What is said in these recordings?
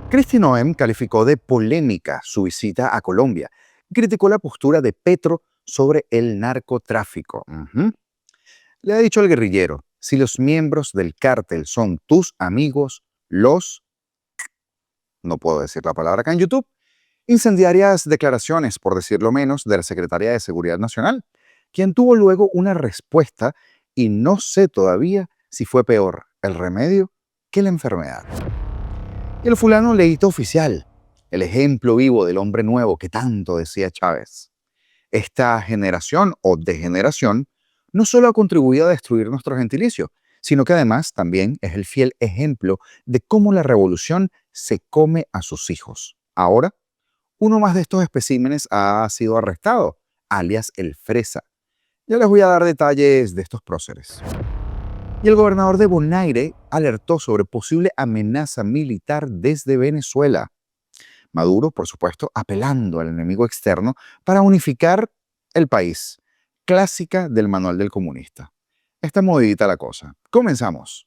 Kristi Noem calificó de polémica su visita a Colombia. Criticó la postura de Petro sobre el narcotráfico. Le ha dicho al guerrillero, si los miembros del cártel son tus amigos, no puedo decir la palabra acá en YouTube, incendiarias declaraciones, por decirlo menos, de la Secretaría de Seguridad Nacional, quien tuvo luego una respuesta y no sé todavía si fue peor el remedio que la enfermedad. Y el fulano leíto oficial, el ejemplo vivo del hombre nuevo que tanto decía Chávez. Esta generación o degeneración no solo ha contribuido a destruir nuestro gentilicio, sino que además también es el fiel ejemplo de cómo la revolución se come a sus hijos. Ahora, uno más de estos especímenes ha sido arrestado, alias el Fresa. Ya les voy a dar detalles de estos próceres. Y el gobernador de Bonaire alertó sobre posible amenaza militar desde Venezuela. Maduro, por supuesto, apelando al enemigo externo para unificar el país. Clásica del manual del comunista. Está movidita la cosa. Comenzamos.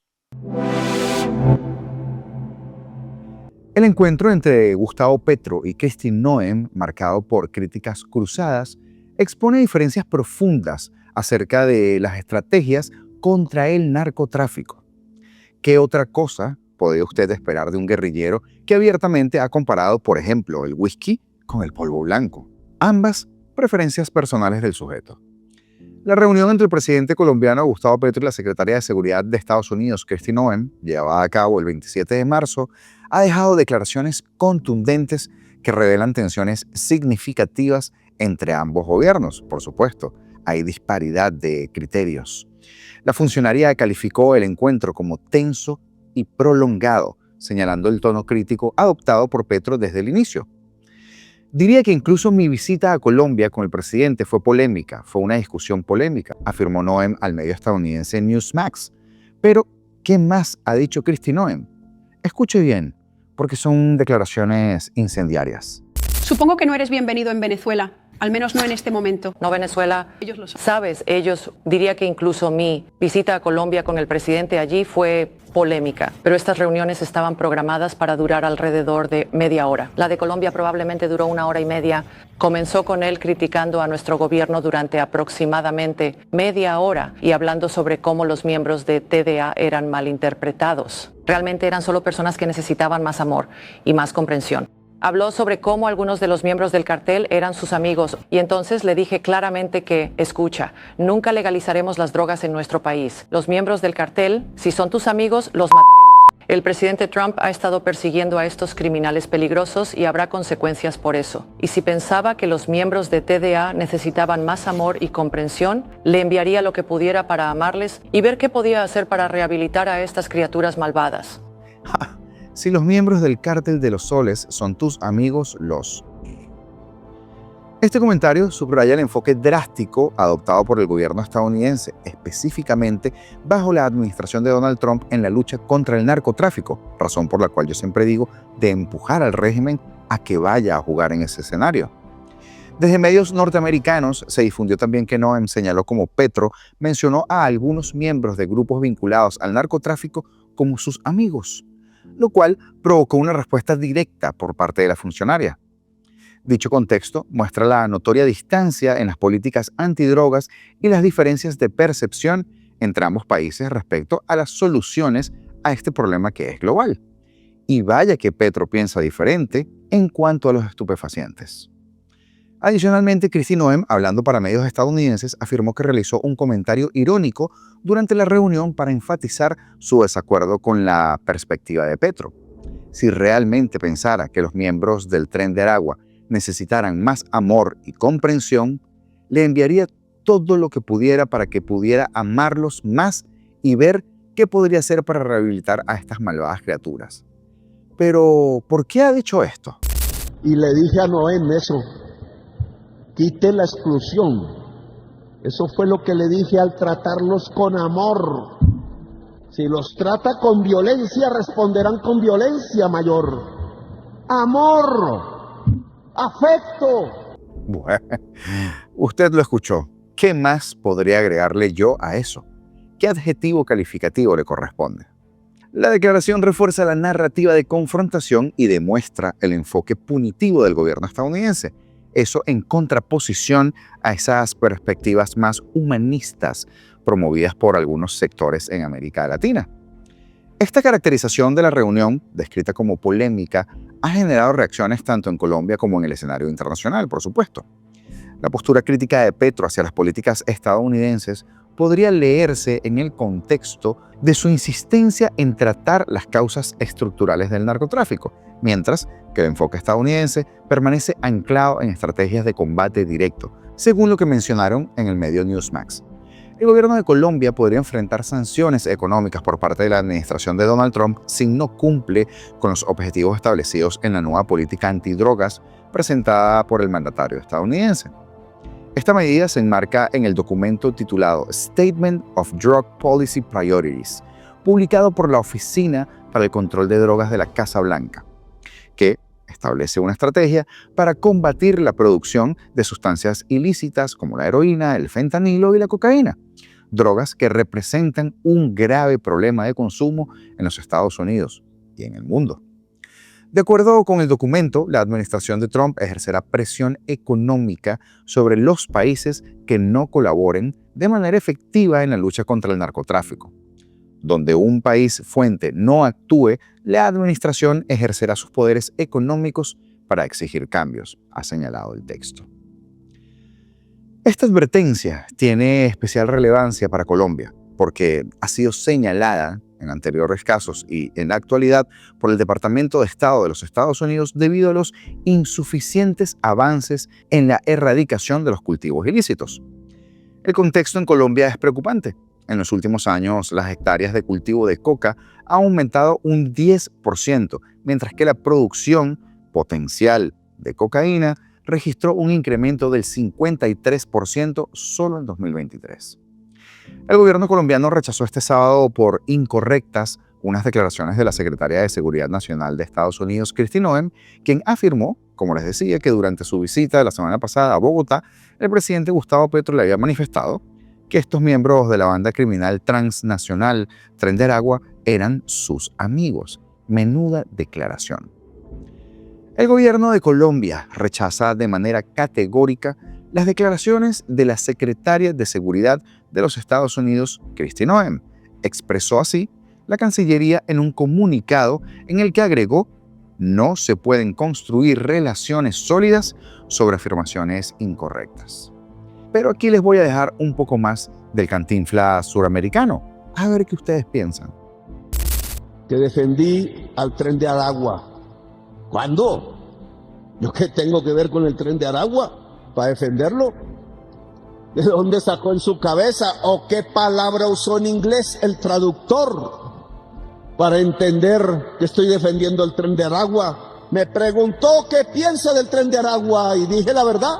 El encuentro entre Gustavo Petro y Kristi Noem, marcado por críticas cruzadas, expone diferencias profundas acerca de las estrategias contra el narcotráfico. ¿Qué otra cosa podría usted esperar de un guerrillero que abiertamente ha comparado, por ejemplo, el whisky con el polvo blanco? Ambas preferencias personales del sujeto. La reunión entre el presidente colombiano Gustavo Petro y la secretaria de Seguridad de Estados Unidos, Kristi Noem, llevada a cabo el 27 de marzo, ha dejado declaraciones contundentes que revelan tensiones significativas entre ambos gobiernos. Por supuesto, hay disparidad de criterios. La funcionaria calificó el encuentro como tenso y prolongado, señalando el tono crítico adoptado por Petro desde el inicio. Diría que incluso mi visita a Colombia con el presidente fue polémica, fue una discusión polémica, afirmó Noem al medio estadounidense Newsmax. Pero, ¿qué más ha dicho Kristi Noem? Escuche bien, porque son declaraciones incendiarias. Supongo que no eres bienvenido en Venezuela. Al menos no en este momento. No, Venezuela. Ellos lo saben. Sabes, diría que incluso mi visita a Colombia con el presidente allí fue polémica, pero estas reuniones estaban programadas para durar alrededor de media hora. La de Colombia probablemente duró 1 hora y media. Comenzó con él criticando a nuestro gobierno durante aproximadamente media hora y hablando sobre cómo los miembros de TDA eran malinterpretados. Realmente eran solo personas que necesitaban más amor y más comprensión. Habló sobre cómo algunos de los miembros del cartel eran sus amigos y entonces le dije claramente que, escucha, nunca legalizaremos las drogas en nuestro país. Los miembros del cartel, si son tus amigos, los mataremos. El presidente Trump ha estado persiguiendo a estos criminales peligrosos y habrá consecuencias por eso. Y si pensaba que los miembros de TDA necesitaban más amor y comprensión, le enviaría lo que pudiera para amarles y ver qué podía hacer para rehabilitar a estas criaturas malvadas. Si los miembros del Cártel de los Soles son tus amigos, Este comentario subraya el enfoque drástico adoptado por el gobierno estadounidense, específicamente bajo la administración de Donald Trump en la lucha contra el narcotráfico, razón por la cual yo siempre digo de empujar al régimen a que vaya a jugar en ese escenario. Desde medios norteamericanos se difundió también que Noem señaló como Petro mencionó a algunos miembros de grupos vinculados al narcotráfico como sus amigos, lo cual provocó una respuesta directa por parte de la funcionaria. Dicho contexto muestra la notoria distancia en las políticas antidrogas y las diferencias de percepción entre ambos países respecto a las soluciones a este problema que es global. Y vaya que Petro piensa diferente en cuanto a los estupefacientes. Adicionalmente, Kristi Noem, hablando para medios estadounidenses, afirmó que realizó un comentario irónico durante la reunión para enfatizar su desacuerdo con la perspectiva de Petro. Si realmente pensara que los miembros del Tren de Aragua necesitaran más amor y comprensión, le enviaría todo lo que pudiera para que pudiera amarlos más y ver qué podría hacer para rehabilitar a estas malvadas criaturas. Pero, ¿por qué ha dicho esto? Y le dije a Noem eso. Quite la exclusión. Eso fue lo que le dije al tratarlos con amor. Si los trata con violencia, responderán con violencia mayor. Amor, afecto. Bueno, usted lo escuchó. ¿Qué más podría agregarle yo a eso? ¿Qué adjetivo calificativo le corresponde? La declaración refuerza la narrativa de confrontación y demuestra el enfoque punitivo del gobierno estadounidense, eso en contraposición a esas perspectivas más humanistas promovidas por algunos sectores en América Latina. Esta caracterización de la reunión, descrita como polémica, ha generado reacciones tanto en Colombia como en el escenario internacional, por supuesto. La postura crítica de Petro hacia las políticas estadounidenses podría leerse en el contexto de su insistencia en tratar las causas estructurales del narcotráfico, mientras que el enfoque estadounidense permanece anclado en estrategias de combate directo, según lo que mencionaron en el medio Newsmax. El gobierno de Colombia podría enfrentar sanciones económicas por parte de la administración de Donald Trump si no cumple con los objetivos establecidos en la nueva política antidrogas presentada por el mandatario estadounidense. Esta medida se enmarca en el documento titulado Statement of Drug Policy Priorities, publicado por la Oficina para el Control de Drogas de la Casa Blanca, que establece una estrategia para combatir la producción de sustancias ilícitas como la heroína, el fentanilo y la cocaína, drogas que representan un grave problema de consumo en los Estados Unidos y en el mundo. De acuerdo con el documento, la administración de Trump ejercerá presión económica sobre los países que no colaboren de manera efectiva en la lucha contra el narcotráfico. Donde un país fuente no actúe, la administración ejercerá sus poderes económicos para exigir cambios, ha señalado el texto. Esta advertencia tiene especial relevancia para Colombia, porque ha sido señalada en anteriores casos y en la actualidad por el Departamento de Estado de los Estados Unidos debido a los insuficientes avances en la erradicación de los cultivos ilícitos. El contexto en Colombia es preocupante. En los últimos años, las hectáreas de cultivo de coca han aumentado un 10%, mientras que la producción potencial de cocaína registró un incremento del 53% solo en 2023. El gobierno colombiano rechazó este sábado por incorrectas unas declaraciones de la secretaria de Seguridad Nacional de Estados Unidos, Kristi Noem, quien afirmó, como les decía, que durante su visita de la semana pasada a Bogotá, el presidente Gustavo Petro le había manifestado que estos miembros de la banda criminal transnacional Tren de Aragua eran sus amigos. Menuda declaración. El gobierno de Colombia rechaza de manera categórica las declaraciones de la secretaria de Seguridad de los Estados Unidos, Kristi Noem. Expresó así la Cancillería en un comunicado en el que agregó: no se pueden construir relaciones sólidas sobre afirmaciones incorrectas. Pero aquí les voy a dejar un poco más del Cantinflas suramericano, a ver qué ustedes piensan. Que defendí al Tren de Aragua. ¿Cuándo? ¿Yo qué tengo que ver con el Tren de Aragua para defenderlo? ¿De dónde sacó en su cabeza o qué palabra usó en inglés el traductor para entender que estoy defendiendo el Tren de Aragua? Me preguntó qué piensa del Tren de Aragua y dije la verdad.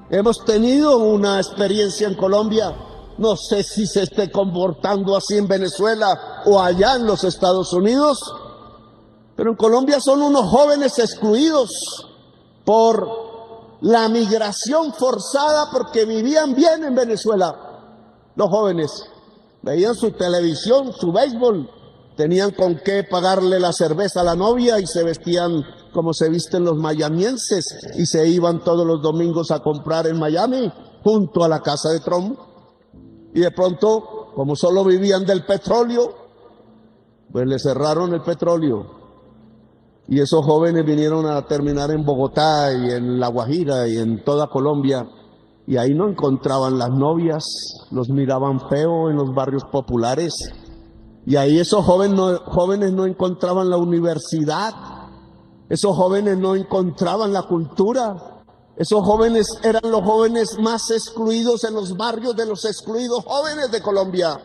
Hemos tenido una experiencia en Colombia. No sé si se esté comportando así en Venezuela o allá en los Estados Unidos, pero en Colombia son unos jóvenes excluidos por la migración forzada porque vivían bien en Venezuela. Los jóvenes veían su televisión, su béisbol, tenían con qué pagarle la cerveza a la novia y se vestían como se visten los mayamienses y se iban todos los domingos a comprar en Miami junto a la casa de Trump. Y de pronto, como solo vivían del petróleo, pues le cerraron el petróleo. Y esos jóvenes vinieron a terminar en Bogotá y en La Guajira y en toda Colombia. Y ahí no encontraban las novias, los miraban feo en los barrios populares. Y ahí esos jóvenes no encontraban la universidad, esos jóvenes no encontraban la cultura. Esos jóvenes eran los jóvenes más excluidos en los barrios de los excluidos jóvenes de Colombia.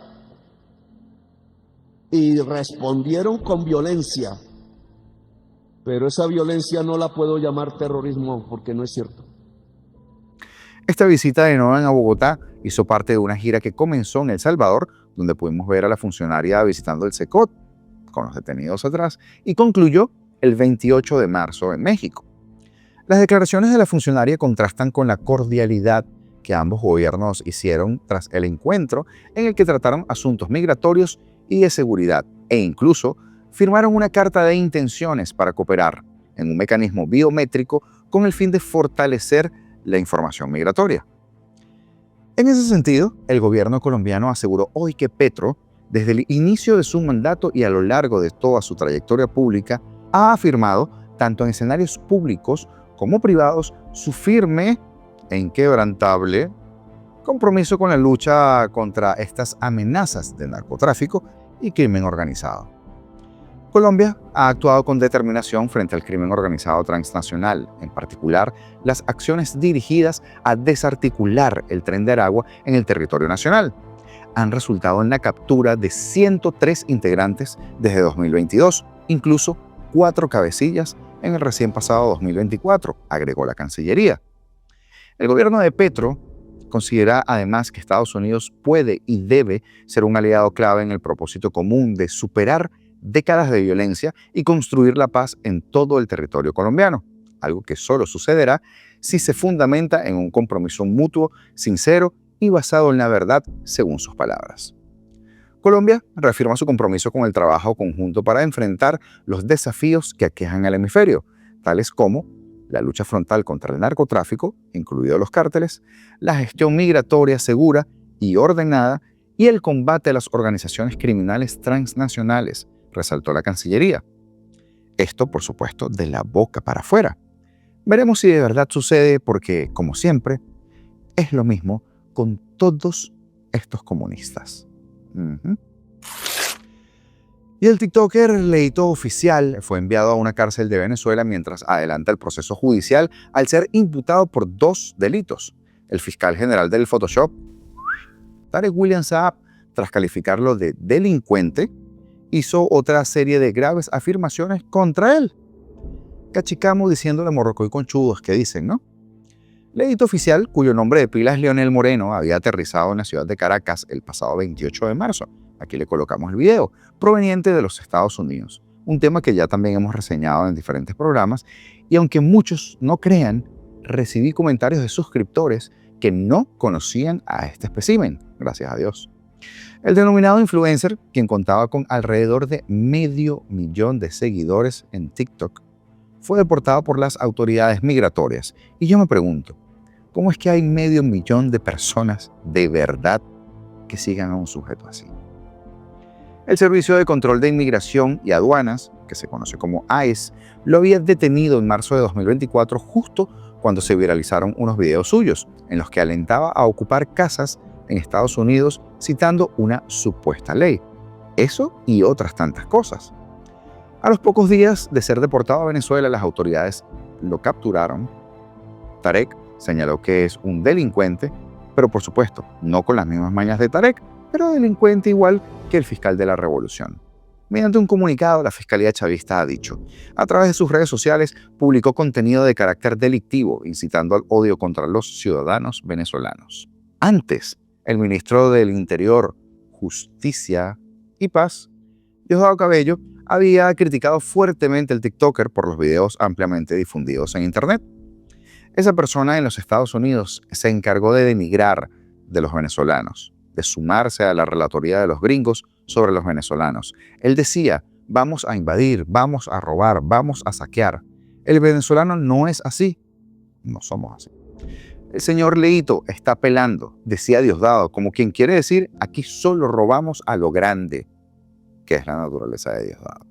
Y respondieron con violencia. Pero esa violencia no la puedo llamar terrorismo porque no es cierto. Esta visita de Noem a Bogotá hizo parte de una gira que comenzó en El Salvador, donde pudimos ver a la funcionaria visitando el Secot, con los detenidos atrás, y concluyó el 28 de marzo en México. Las declaraciones de la funcionaria contrastan con la cordialidad que ambos gobiernos hicieron tras el encuentro en el que trataron asuntos migratorios y de seguridad, e incluso firmaron una carta de intenciones para cooperar en un mecanismo biométrico con el fin de fortalecer la información migratoria. En ese sentido, el gobierno colombiano aseguró hoy que Petro, desde el inicio de su mandato y a lo largo de toda su trayectoria pública, ha afirmado, tanto en escenarios públicos como privados, su firme e inquebrantable compromiso con la lucha contra estas amenazas de narcotráfico y crimen organizado. Colombia ha actuado con determinación frente al crimen organizado transnacional, en particular las acciones dirigidas a desarticular el Tren de Aragua en el territorio nacional. Han resultado en la captura de 103 integrantes desde 2022, incluso 4 cabecillas en el recién pasado 2024, agregó la Cancillería. El gobierno de Petro considera además que Estados Unidos puede y debe ser un aliado clave en el propósito común de superar décadas de violencia y construir la paz en todo el territorio colombiano, algo que solo sucederá si se fundamenta en un compromiso mutuo, sincero y basado en la verdad, según sus palabras. Colombia reafirma su compromiso con el trabajo conjunto para enfrentar los desafíos que aquejan al hemisferio, tales como la lucha frontal contra el narcotráfico, incluidos los cárteles, la gestión migratoria segura y ordenada y el combate a las organizaciones criminales transnacionales, resaltó la Cancillería. Esto, por supuesto, de la boca para afuera. Veremos si de verdad sucede porque, como siempre, es lo mismo con todos estos comunistas. Y el TikToker Leito Oficial fue enviado a una cárcel de Venezuela mientras adelanta el proceso judicial al ser imputado por 2 delitos. El fiscal general del Photoshop, Tarek William Saab, tras calificarlo de delincuente, hizo otra serie de graves afirmaciones contra él. Cachicamo diciéndole morrocoy conchudos que dicen, ¿no? Leito Oficial, cuyo nombre de pila es Leonel Moreno, había aterrizado en la ciudad de Caracas el pasado 28 de marzo. Aquí le colocamos el video, proveniente de los Estados Unidos. Un tema que ya también hemos reseñado en diferentes programas. Y aunque muchos no crean, recibí comentarios de suscriptores que no conocían a este espécimen, gracias a Dios. El denominado influencer, quien contaba con alrededor de 500.000 de seguidores en TikTok, fue deportado por las autoridades migratorias. Y yo me pregunto, ¿cómo es que hay 500.000 de personas de verdad que sigan a un sujeto así? El Servicio de Control de Inmigración y Aduanas, que se conoce como ICE, lo había detenido en marzo de 2024 justo cuando se viralizaron unos videos suyos en los que alentaba a ocupar casas en Estados Unidos citando una supuesta ley. Eso y otras tantas cosas. A los pocos días de ser deportado a Venezuela, las autoridades lo capturaron. Tarek señaló que es un delincuente, pero por supuesto, no con las mismas mañas de Tarek, pero delincuente igual que el fiscal de la revolución. Mediante un comunicado, la Fiscalía Chavista ha dicho, a través de sus redes sociales, publicó contenido de carácter delictivo, incitando al odio contra los ciudadanos venezolanos. Antes, el ministro del Interior, Justicia y Paz, Diosdado Cabello, había criticado fuertemente al TikToker por los videos ampliamente difundidos en Internet. Esa persona en los Estados Unidos se encargó de denigrar de los venezolanos, de sumarse a la relatoría de los gringos sobre los venezolanos. Él decía, vamos a invadir, vamos a robar, vamos a saquear. El venezolano no es así. No somos así. El señor Leito está apelando, decía Diosdado, como quien quiere decir, aquí solo robamos a lo grande, que es la naturaleza de Diosdado.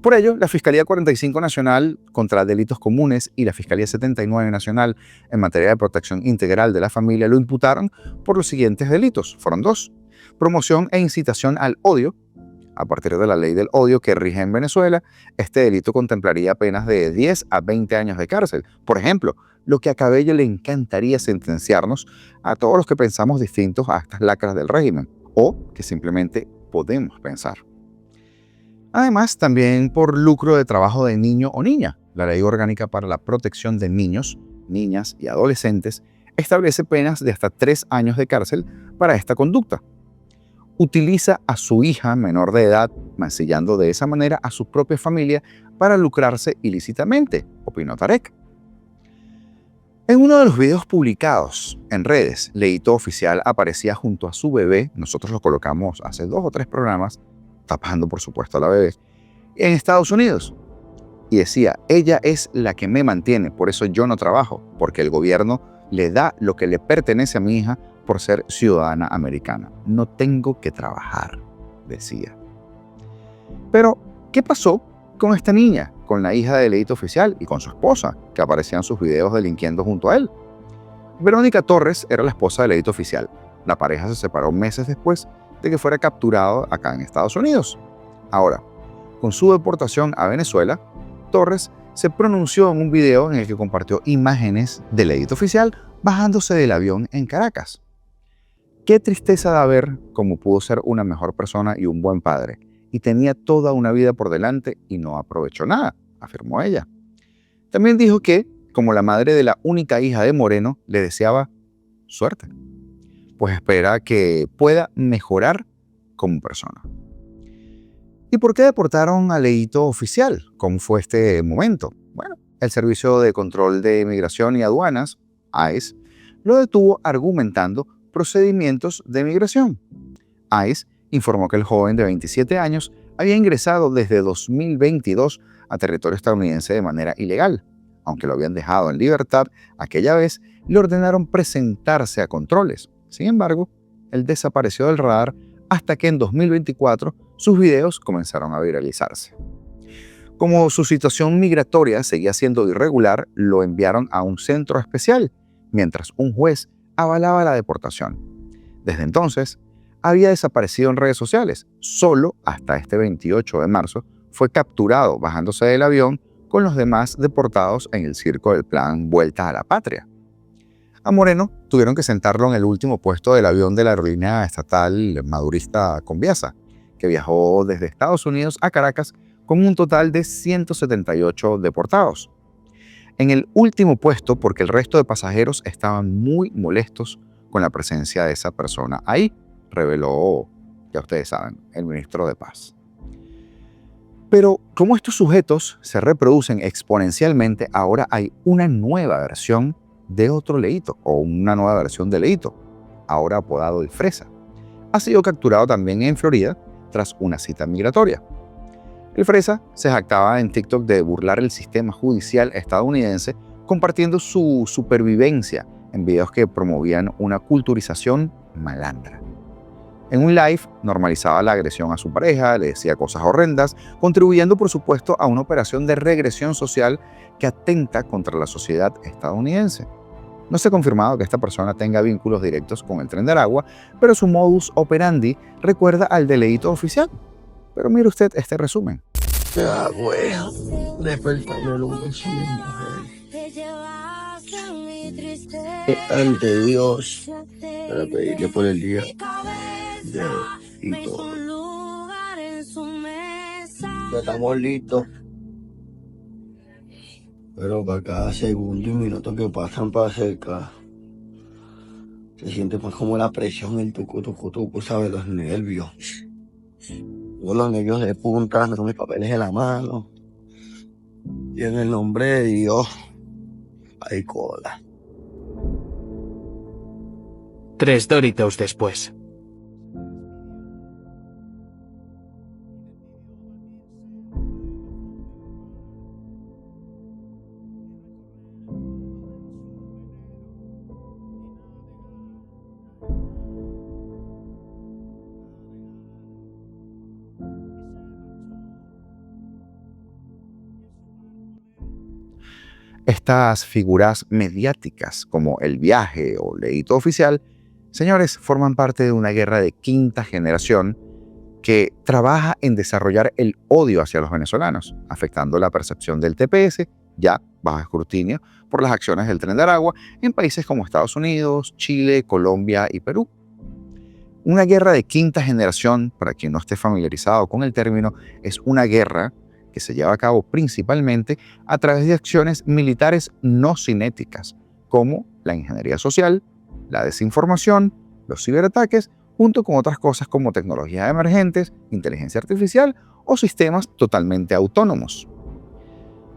Por ello, la Fiscalía 45 Nacional contra Delitos Comunes y la Fiscalía 79 Nacional en materia de protección integral de la familia lo imputaron por los siguientes delitos. Fueron 2. Promoción e incitación al odio. A partir de la ley del odio que rige en Venezuela, este delito contemplaría penas de 10 a 20 años de cárcel. Por ejemplo, lo que a Cabello le encantaría sentenciarnos a todos los que pensamos distintos a estas lacras del régimen, o que simplemente podemos pensar. Además, también por lucro de trabajo de niño o niña. La Ley Orgánica para la Protección de Niños, Niñas y Adolescentes establece penas de hasta 3 años de cárcel para esta conducta. Utiliza a su hija menor de edad, mancillando de esa manera a su propia familia para lucrarse ilícitamente, opinó Tarek. En uno de los videos publicados en redes, Leito Oficial aparecía junto a su bebé, nosotros lo colocamos hace 2 o 3 programas, tapando por supuesto a la bebé, en Estados Unidos. Y decía, ella es la que me mantiene, por eso yo no trabajo, porque el gobierno le da lo que le pertenece a mi hija por ser ciudadana americana. No tengo que trabajar, decía. Pero, ¿qué pasó con esta niña, con la hija del edito oficial y con su esposa, que aparecían sus videos delinquiendo junto a él? Verónica Torres era la esposa del edito oficial. La pareja se separó meses después de que fuera capturado acá en Estados Unidos. Ahora, con su deportación a Venezuela, Torres se pronunció en un video en el que compartió imágenes del edito oficial bajándose del avión en Caracas. Qué tristeza da ver cómo pudo ser una mejor persona y un buen padre, y tenía toda una vida por delante y no aprovechó nada, afirmó ella. También dijo que, como la madre de la única hija de Moreno, le deseaba suerte, pues espera que pueda mejorar como persona. ¿Y por qué deportaron al edito oficial? ¿Cómo fue este momento? Bueno, el Servicio de Control de Migración y Aduanas, ICE, lo detuvo argumentando procedimientos de migración. ICE informó que el joven de 27 años había ingresado desde 2022 a territorio estadounidense de manera ilegal. Aunque lo habían dejado en libertad, aquella vez le ordenaron presentarse a controles. Sin embargo, él desapareció del radar hasta que en 2024 sus videos comenzaron a viralizarse. Como su situación migratoria seguía siendo irregular, lo enviaron a un centro especial, mientras un juez avalaba la deportación. Desde entonces, había desaparecido en redes sociales. Solo hasta este 28 de marzo fue capturado bajándose del avión con los demás deportados en el circo del plan Vuelta a la Patria. A Moreno tuvieron que sentarlo en el último puesto del avión de la aerolínea estatal madurista Conviasa, que viajó desde Estados Unidos a Caracas con un total de 178 deportados. En el último puesto porque el resto de pasajeros estaban muy molestos con la presencia de esa persona ahí, reveló, ya ustedes saben, el ministro de Paz. Pero como estos sujetos se reproducen exponencialmente, ahora hay una nueva versión de otro leíto, o una nueva versión del leíto, ahora apodado el Fresa. Ha sido capturado también en Florida tras una cita migratoria. El Fresa se jactaba en TikTok de burlar el sistema judicial estadounidense, compartiendo su supervivencia en videos que promovían una culturización malandra. En un live normalizaba la agresión a su pareja, le decía cosas horrendas, contribuyendo por supuesto a una operación de regresión social que atenta contra la sociedad estadounidense. No se ha confirmado que esta persona tenga vínculos directos con el Tren de Aragua, pero su modus operandi recuerda al del edito oficial. Pero mire usted este resumen. Ya, güey, despertarme un beso, mi mujer. Ante Dios, para pedirle por el día y todo. Ya estamos listos. Pero para cada segundo y minuto que pasan para cerca, se siente más como la presión, el tucu, ¿sabes? Los nervios. Yo los nervios de punta, con mis papeles en la mano. Y en el nombre de Dios, hay cola. 3 Doritos después. Estas figuras mediáticas, como el viaje o leíto oficial, señores, forman parte de una guerra de quinta generación que trabaja en desarrollar el odio hacia los venezolanos, afectando la percepción del TPS, ya bajo escrutinio, por las acciones del Tren de Aragua en países como Estados Unidos, Chile, Colombia y Perú. Una guerra de quinta generación, para quien no esté familiarizado con el término, es una guerra que se lleva a cabo principalmente a través de acciones militares no cinéticas, como la ingeniería social, la desinformación, los ciberataques, junto con otras cosas como tecnologías emergentes, inteligencia artificial o sistemas totalmente autónomos.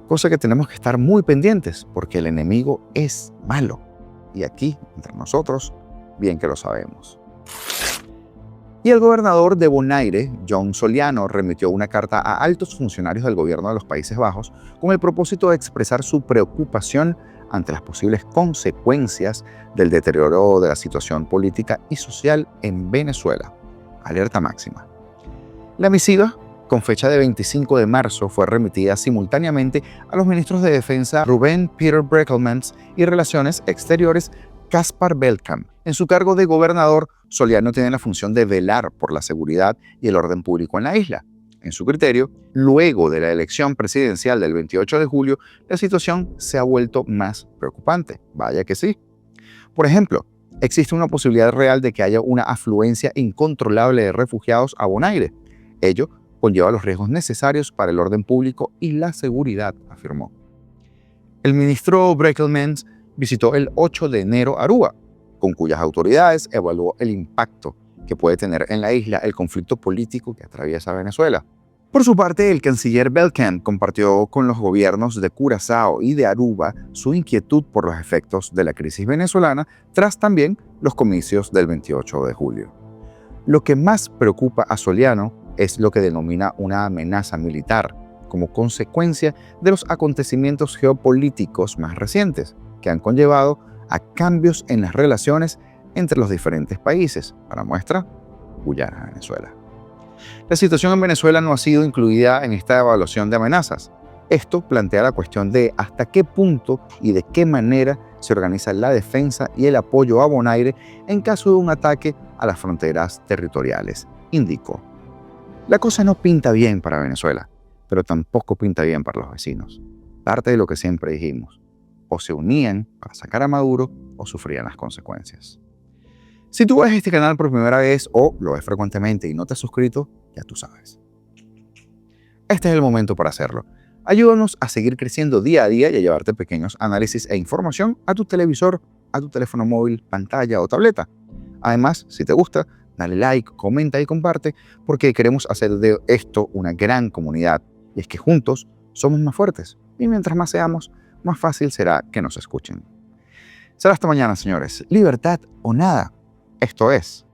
Cosa que tenemos que estar muy pendientes porque el enemigo es malo. Y aquí, entre nosotros, bien que lo sabemos. Y el gobernador de Bonaire, John Soliano, remitió una carta a altos funcionarios del gobierno de los Países Bajos con el propósito de expresar su preocupación ante las posibles consecuencias del deterioro de la situación política y social en Venezuela. Alerta máxima. La misiva, con fecha de 25 de marzo, fue remitida simultáneamente a los ministros de Defensa Rubén Peter Brekelmans y Relaciones Exteriores Kaspar Belkamp. En su cargo de gobernador, Soliano tiene la función de velar por la seguridad y el orden público en la isla. En su criterio, luego de la elección presidencial del 28 de julio, la situación se ha vuelto más preocupante. Vaya que sí. Por ejemplo, existe una posibilidad real de que haya una afluencia incontrolable de refugiados a Bonaire. Ello conlleva los riesgos necesarios para el orden público y la seguridad, afirmó. El ministro Brekelmans visitó el 8 de enero Aruba, con cuyas autoridades evaluó el impacto que puede tener en la isla el conflicto político que atraviesa Venezuela. Por su parte, el canciller Belkamp compartió con los gobiernos de Curazao y de Aruba su inquietud por los efectos de la crisis venezolana tras también los comicios del 28 de julio. Lo que más preocupa a Soliano es lo que denomina una amenaza militar, como consecuencia de los acontecimientos geopolíticos más recientes, que han conllevado a cambios en las relaciones entre los diferentes países. Para muestra, Guyana, Venezuela. La situación en Venezuela no ha sido incluida en esta evaluación de amenazas. Esto plantea la cuestión de hasta qué punto y de qué manera se organiza la defensa y el apoyo a Bonaire en caso de un ataque a las fronteras territoriales, indicó. La cosa no pinta bien para Venezuela, pero tampoco pinta bien para los vecinos. Parte de lo que siempre dijimos: o se unían para sacar a Maduro o sufrían las consecuencias. Si tú ves este canal por primera vez o lo ves frecuentemente y no te has suscrito, ya tú sabes. Este es el momento para hacerlo. Ayúdanos a seguir creciendo día a día y a llevarte pequeños análisis e información a tu televisor, a tu teléfono móvil, pantalla o tableta. Además, si te gusta, dale like, comenta y comparte, porque queremos hacer de esto una gran comunidad. Y es que juntos somos más fuertes. Y mientras más seamos, más fácil será que nos escuchen. Será hasta mañana, señores. Libertad o nada. Esto es